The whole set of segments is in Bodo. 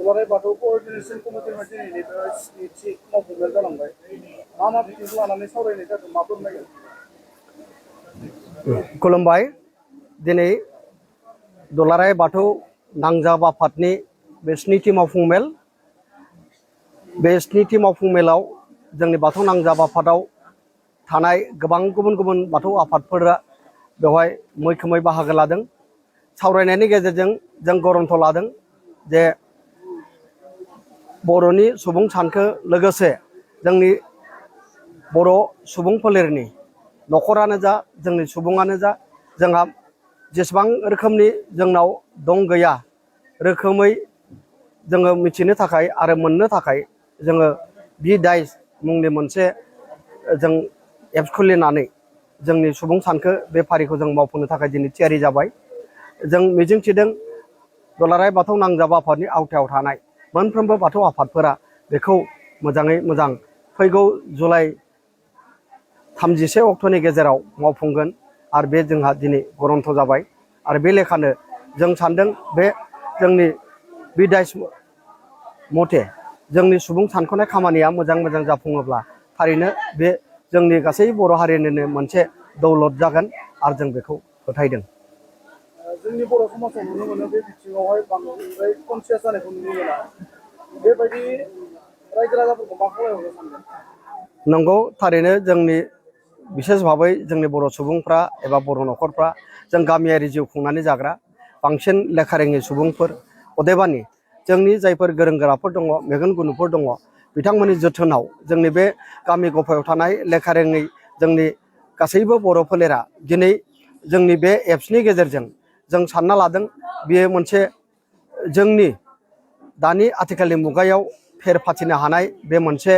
दुलाराय बाथौ कोअर्डिनेशन कमिटिनि दिनैनि बे स्निथि मावफुंनाय जालांबाय मा बिथिंखौ लानानै सावरायनाय जादों मा फोरमायगोन? खुलुमबाय। दिनै दुलाराय बाथौ नांजाब आफादनि बे स्निथि मावफुं मेल। बे स्निथि मावफुं मेलाव जोंनि बाथौ नांजाब आफादाव थानाय गोबां गुबुन गुबुन बाथौ आफादफोरा बेवहाय मैखोमै बाहागो लादों। सावरायनायनि गेजेरजों जों गरन्थ लादों जे बर'नि सुबुं सानखो लोगोसे जोंनि बर' सुबुं फोलेरनि न'खरानो जा जोंनि सुबुङानो जा जोंहा जेसेबां रोखोमनि जोंनाव दं गैया रोखोमै जोङो मिथिनो थाखाय आरो मोननो थाखाय जोङो बि डाइस मुंनि मोनसे जों एप्स खुलिनानै जोंनि सुबुं सानखो बे फारिखौ जों मावफुंनो थाखाय दिनै थियारि जाबाय। जों मिजिंथिदों दुलाराय बाथौ नांजाब आफादनि आवथायाव थानाय मोनफ्रोमबो बाथौ आफादफोरा बेखौ मोजाङै मोजां फैगौ जुलाइ 31 अक्ट'नि गेजेराव मावफुंगोन आरो बे जोंहा दिनै गरन्थ जाबाय। आरो बे लेखानो जों सानदों बे जोंनि बिदाइस मथे जोंनि सुबुं सानख'नाय खामानिया मोजां मोजां जाफुङोब्ला थारैनो बे जोंनि गासै बर' हारिनिनो मोनसे दौलत जागोन आरो जों बेखौ फोथायदों। जोंनि बर' समाजाव नुनो मोनो बे बिथिङावहाय बांद्राय कनसियास जानायखौ नुनो मोना। बेबायदि रायजो राजाफोरखौ मा खालामनो सानदों? नंगौ, थारैनो जोंनि बिसेस भाबै जोंनि बर' सुबुंफ्रा एबा बर' न'खरफ्रा जों गामियारि जिउ खुंनानै जाग्रा बांसिन लेखा रोङि सुबुंफोर। अदेबानि जोंनि जायफोर गोरों गोराफोर दङ, मेगन गुनुफोर दङ, बिथांमोननि जोथोनाव जोंनि बे गामि गफायाव थानाय लेखा रोङै जोंनि गासैबो बर' फोलेरा दिनै जोंनि बे एप्सनि गेजेरजों जों सानना लादों बेयो मोनसे जोंनि दानि आथिखालनि मुगायाव फेर फाथिनो हानाय बे मोनसे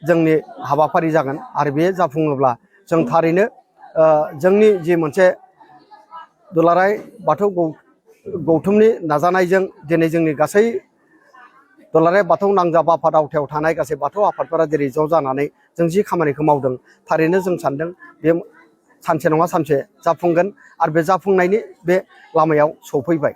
जोंनि हाबाफारि जागोन। आरो बे जाफुङोब्ला जों थारैनो जोंनि जि मोनसे दुलाराय बाथौ गौथुमनि नाजानायजों दिनै जोंनि गासै दुलाराय बाथौ नांजाब आफाद आवथायाव थानाय गासै बाथौ आफादफोरा जेरै ज' जानानै जों जि खामानिखौ मावदों थारैनो जों सानदों बे सानसे नङा सानसे जाफुंगोन आरो बे जाफुंनायनि बे लामायाव सफैबाय।